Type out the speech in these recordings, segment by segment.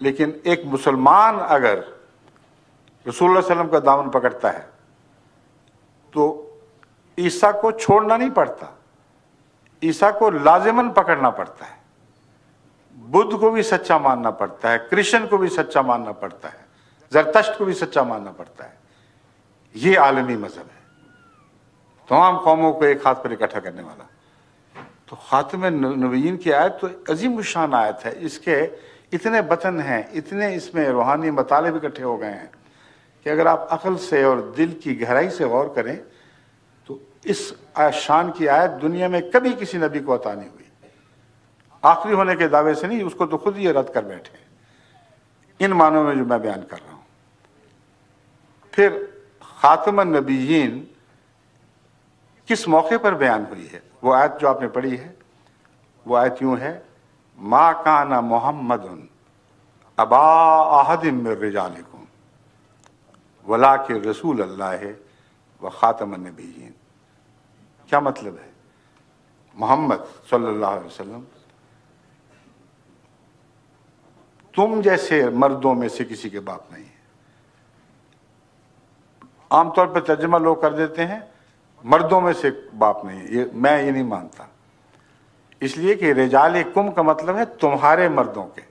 لیکن ایک مسلمان اگر رسول اللہ صلی اللہ علیہ وسلم کا دامن پکڑتا ہے تو عیسیٰ کو چھوڑنا نہیں پڑتا، عیسیٰ کو لازماً پکڑنا پڑتا ہے، بدھ کو بھی سچا ماننا پڑتا ہے، کرسچن کو بھی سچا ماننا پڑتا ہے، زرتشت کو بھی سچا ماننا پڑتا ہے۔ یہ عالمی مذہب ہے، تمام قوموں کو ایک ہاتھ پر اکٹھا کرنے والا۔ تو خاتم نبیین کی آیت تو عظیم الشان آیت ہے، اس کے اتنے بطن ہیں، اتنے اس میں روحانی مطالب اکٹھے ہو گئے ہیں کہ اگر آپ عقل سے اور دل کی گہرائی سے غور کریں تو اس شان کی آیت دنیا میں کبھی کسی نبی کو عطا نہیں ہوئی، آخری ہونے کے دعوے سے نہیں، اس کو تو خود یہ رد کر بیٹھے ان معنوں میں جو میں بیان کر رہا ہوں۔ پھر خاتم النبیین کس موقع پر بیان ہوئی ہے؟ وہ آیت جو آپ نے پڑھی ہے وہ آیت یوں ہے، ما کان محمد ابا احد من رجالکم ولکن رسول اللہ و خاتم النبیین۔ کیا مطلب ہے؟ محمد صلی اللہ علیہ وسلم تم جیسے مردوں میں سے کسی کے باپ نہیں ہے۔ عام طور پہ ترجمہ لوگ کر دیتے ہیں مردوں میں سے باپ نہیں ہے، میں یہ نہیں مانتا، اس لیے کہ رجالکم کا مطلب ہے تمہارے مردوں کے۔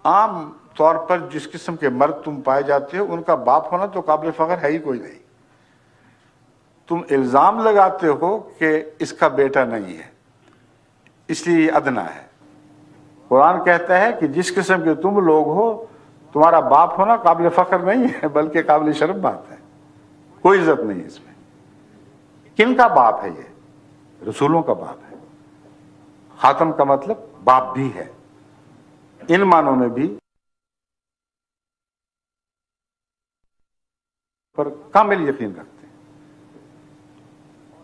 عام طور پر جس قسم کے مرد تم پائے جاتے ہو ان کا باپ ہونا تو قابل فخر ہے ہی کوئی نہیں، تم الزام لگاتے ہو کہ اس کا بیٹا نہیں ہے، اس لیے یہ ادنا ہے۔ قرآن کہتا ہے کہ جس قسم کے تم لوگ ہو تمہارا باپ ہونا قابل فخر نہیں ہے بلکہ قابل شرف بات ہے، کوئی عزت نہیں اس میں۔ کن کا باپ ہے؟ یہ رسولوں کا باپ ہے۔ خاتم کا مطلب باپ بھی ہے، ان معنوں میں بھی پر کامل یقین رکھتے ہیں،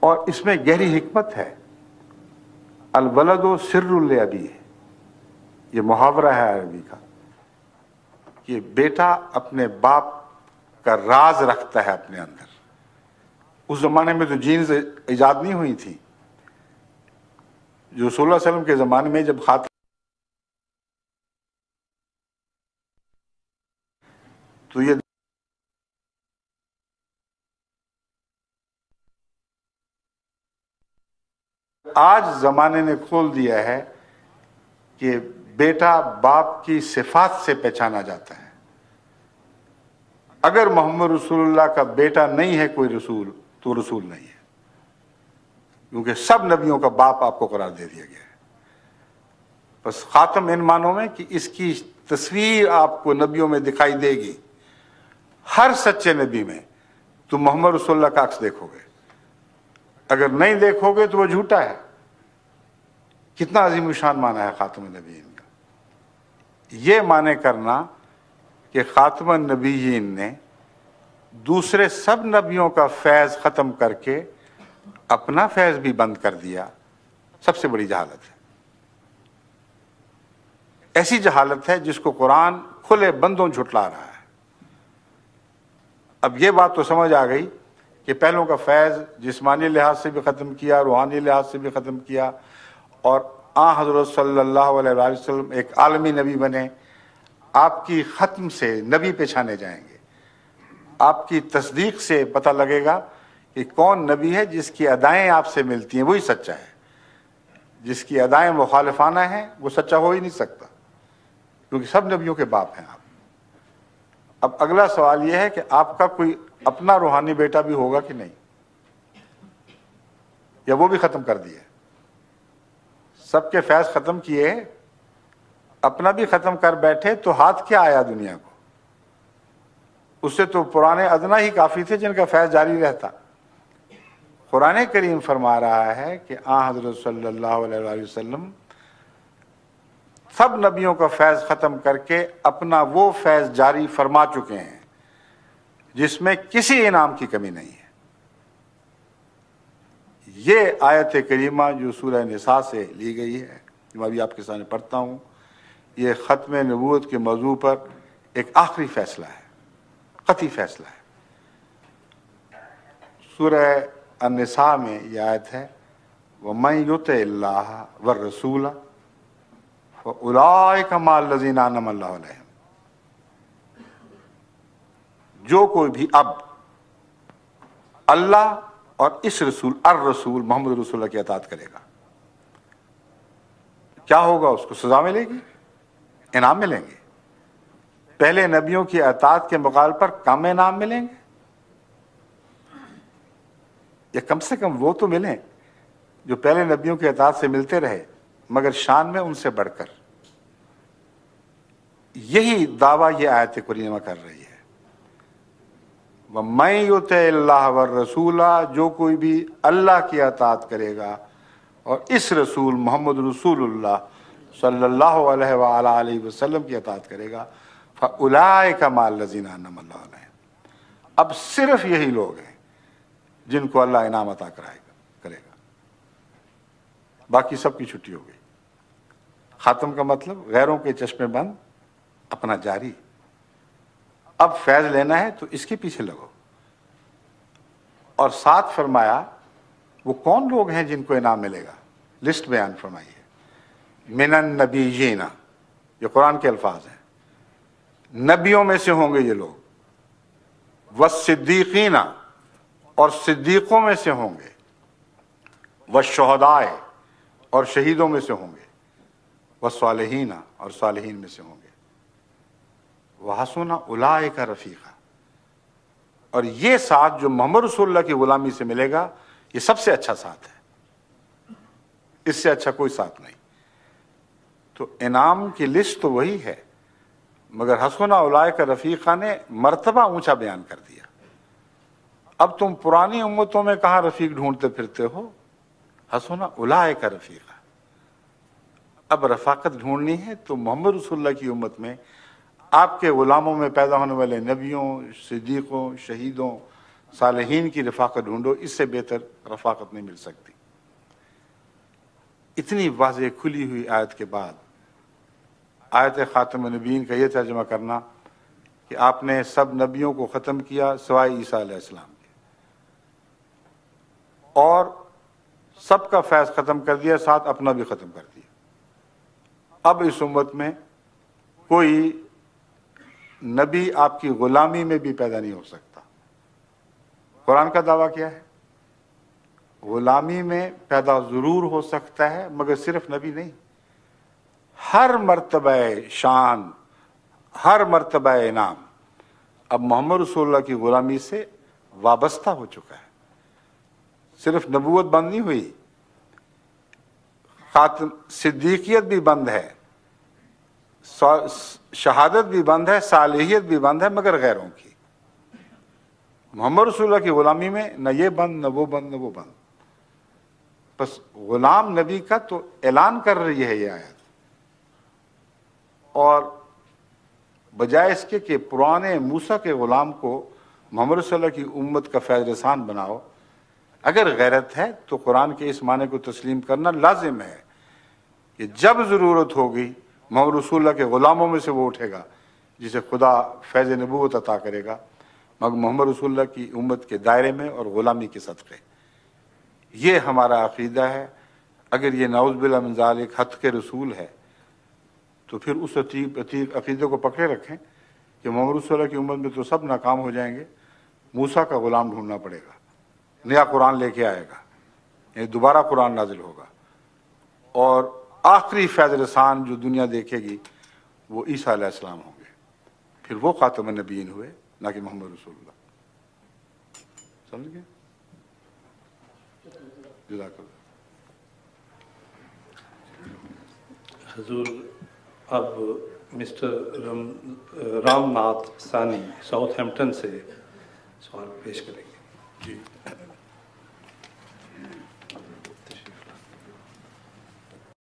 اور اس میں گہری حکمت ہے۔ الولد سر لابیہ، یہ محاورہ ہے عربی کا کہ بیٹا اپنے باپ کا راز رکھتا ہے اپنے اندر۔ اس زمانے میں تو جینز ایجاد نہیں ہوئی تھی، جو صلی اللہ علیہ وسلم کے زمانے میں جب خاتم تو یہ آج زمانے نے کھول دیا ہے کہ بیٹا باپ کی صفات سے پہچانا جاتا ہے۔ اگر محمد رسول اللہ کا بیٹا نہیں ہے کوئی رسول تو رسول نہیں ہے، کیونکہ سب نبیوں کا باپ آپ کو قرار دے دیا گیا ہے۔ بس خاتم ان معنوں میں کہ اس کی تصویر آپ کو نبیوں میں دکھائی دے گی، ہر سچے نبی میں تم محمد رسول اللہ کا عکس دیکھو گے، اگر نہیں دیکھو گے تو وہ جھوٹا ہے۔ کتنا عظیم الشان معنی ہے خاتم النبیین کا۔ یہ معنی کرنا کہ خاتم النبیین نے دوسرے سب نبیوں کا فیض ختم کر کے اپنا فیض بھی بند کر دیا، سب سے بڑی جہالت ہے۔ ایسی جہالت ہے جس کو قرآن کھلے بندوں جھٹلا رہا ہے۔ اب یہ بات تو سمجھ آ گئی کہ پہلوں کا فیض جسمانی لحاظ سے بھی ختم کیا، روحانی لحاظ سے بھی ختم کیا، اور حضرت صلی اللہ علیہ وآلہ وسلم ایک عالمی نبی بنے۔ آپ کی ختم سے نبی پہچانے جائیں گے، آپ کی تصدیق سے پتہ لگے گا کہ کون نبی ہے جس کی ادائیں آپ سے ملتی ہیں وہی سچا ہے، جس کی ادائیں مخالفانہ ہیں وہ سچا ہو ہی نہیں سکتا، کیونکہ سب نبیوں کے باپ ہیں آپ۔ اب اگلا سوال یہ ہے کہ آپ کا کوئی اپنا روحانی بیٹا بھی ہوگا کہ نہیں، یا وہ بھی ختم کر دیا؟ سب کے فیض ختم کیے، اپنا بھی ختم کر بیٹھے تو ہاتھ کیا آیا دنیا کو؟ اس سے تو پرانے ادنا ہی کافی تھے جن کا فیض جاری رہتا۔ قرآن کریم فرما رہا ہے کہ حضرت صلی اللہ علیہ وآلہ وسلم سب نبیوں کا فیض ختم کر کے اپنا وہ فیض جاری فرما چکے ہیں جس میں کسی انعام کی کمی نہیں ہے۔ یہ آیت کریمہ جو سورہ نساء سے لی گئی ہے، جو میں ابھی آپ کے سامنے پڑھتا ہوں، یہ ختم نبوت کے موضوع پر ایک آخری فیصلہ ہے، قطعی فیصلہ ہے۔ سورہ النساء میں یہ آیت ہے، وَمَن يُطِعِ اللَّهَ وَالرَّسُولَ فَأُولَٰئِكَ مَعَ الَّذِينَ أَنْعَمَ اللَّهُ عَلَيْهِمْ. جو کوئی بھی اب اللہ اور اس رسول الرسول محمد رسول اللہ کی اطاعت کرے گا، کیا ہوگا؟ اس کو سزا ملے گی، انعام ملیں گے. پہلے نبیوں کی اطاعت کے مقابلے پر کم انعام ملیں گے، یا کم سے کم وہ تو ملیں جو پہلے نبیوں کی اطاعت سے ملتے رہے مگر شان میں ان سے بڑھ کر. یہی دعویٰ یہ آیت کریمہ کر رہی ہے. وَمَن يُطِعِ اللَّهَ وَالرَّسُولَ، جو کوئی بھی اللہ کی اطاعت کرے گا اور اس رسول محمد رسول اللہ صلی اللہ علیہ وآلہ وسلم کی اطاعت کرے گا، فَأُولَٰئِكَ مَعَ الَّذِينَ أَنْعَمَ اللَّهُ عَلَيْهِمْ. اب صرف یہی لوگ ہیں جن کو اللہ انعام عطا کرے گا، باقی سب کی چھٹی ہو گئی. خاتم کا مطلب غیروں کے چشمے بند، اپنا جاری. اب فیض لینا ہے تو اس کے پیچھے لگو. اور ساتھ فرمایا وہ کون لوگ ہیں جن کو انعام ملے گا، لسٹ بیان فرمائی ہے. من النبیین، یہ قرآن کے الفاظ ہیں، نبیوں میں سے ہوں گے یہ لوگ. والصدیقین، اور صدیقوں میں سے ہوں گے. والشہداء، اور شہیدوں میں سے ہوں گے. والصالحین، اور صالحین میں سے ہوں گے. وحسن اولئک رفیقا، اور یہ ساتھ جو محمد رسول اللہ کی غلامی سے ملے گا یہ سب سے اچھا ساتھ ہے، اس سے اچھا کوئی ساتھ نہیں. تو انعام کی لسٹ تو وہی ہے، مگر حسن اولئک رفیقا نے مرتبہ اونچا بیان کر دیا. اب تم پرانی امتوں میں کہاں رفیق ڈھونڈتے پھرتے ہو؟ حسن اولئک رفیقا. اب رفاقت ڈھونڈنی ہے تو محمد رسول اللہ کی امت میں آپ کے غلاموں میں پیدا ہونے والے نبیوں، صدیقوں، شہیدوں، صالحین کی رفاقت ڈھونڈو. اس سے بہتر رفاقت نہیں مل سکتی. اتنی واضح کھلی ہوئی آیت کے بعد آیت خاتم النبیین کا یہ ترجمہ کرنا کہ آپ نے سب نبیوں کو ختم کیا سوائے عیسیٰ علیہ السلام کے، اور سب کا فیض ختم کر دیا، ساتھ اپنا بھی ختم کر دیا. اب اس امت میں کوئی نبی آپ کی غلامی میں بھی پیدا نہیں ہو سکتا. قرآن کا دعویٰ کیا ہے؟ غلامی میں پیدا ضرور ہو سکتا ہے مگر صرف نبی نہیں. ہر مرتبہ شان، ہر مرتبہ انعام اب محمد رسول اللہ کی غلامی سے وابستہ ہو چکا ہے. صرف نبوت بند نہیں ہوئی، خاتم صدیقیت بھی بند ہے، شہادت بھی بند ہے، صالحیت بھی بند ہے، مگر غیروں کی. محمد رسول اللہ کی غلامی میں نہ یہ بند، نہ وہ بند، نہ وہ بند. بس غلام نبی کا تو اعلان کر رہی ہے یہ آیت. اور بجائے اس کے کہ پرانے موسیٰ کے غلام کو محمد رسول اللہ کی امت کا فیض رسان بناؤ، اگر غیرت ہے تو قرآن کے اس معنی کو تسلیم کرنا لازم ہے کہ جب ضرورت ہوگی محمد رسول اللہ کے غلاموں میں سے وہ اٹھے گا جسے خدا فیض نبوت عطا کرے گا، مگر محمد رسول اللہ کی امت کے دائرے میں اور غلامی کے صدقے. یہ ہمارا عقیدہ ہے. اگر یہ نعوذ باللہ من ذالک حد کے رسول ہے تو پھر اس عقیدے کو پکڑے رکھیں کہ محمد رسول اللہ کی امت میں تو سب ناکام ہو جائیں گے، موسیٰ کا غلام ڈھونڈنا پڑے گا، نیا قرآن لے کے آئے گا، یعنی دوبارہ قرآن نازل ہوگا، اور آخری فیض رسان جو دنیا دیکھے گی وہ عیسیٰ علیہ السلام ہوں گے. پھر وہ خاتم النبیین ہوئے، نہ کہ محمد رسول اللہ. سمجھ گئے؟ جزاک اللہ. حضور اب مسٹر رام ناتھ سانی ساؤتھ ہیمپٹن سے سوال پیش کریں گے. جی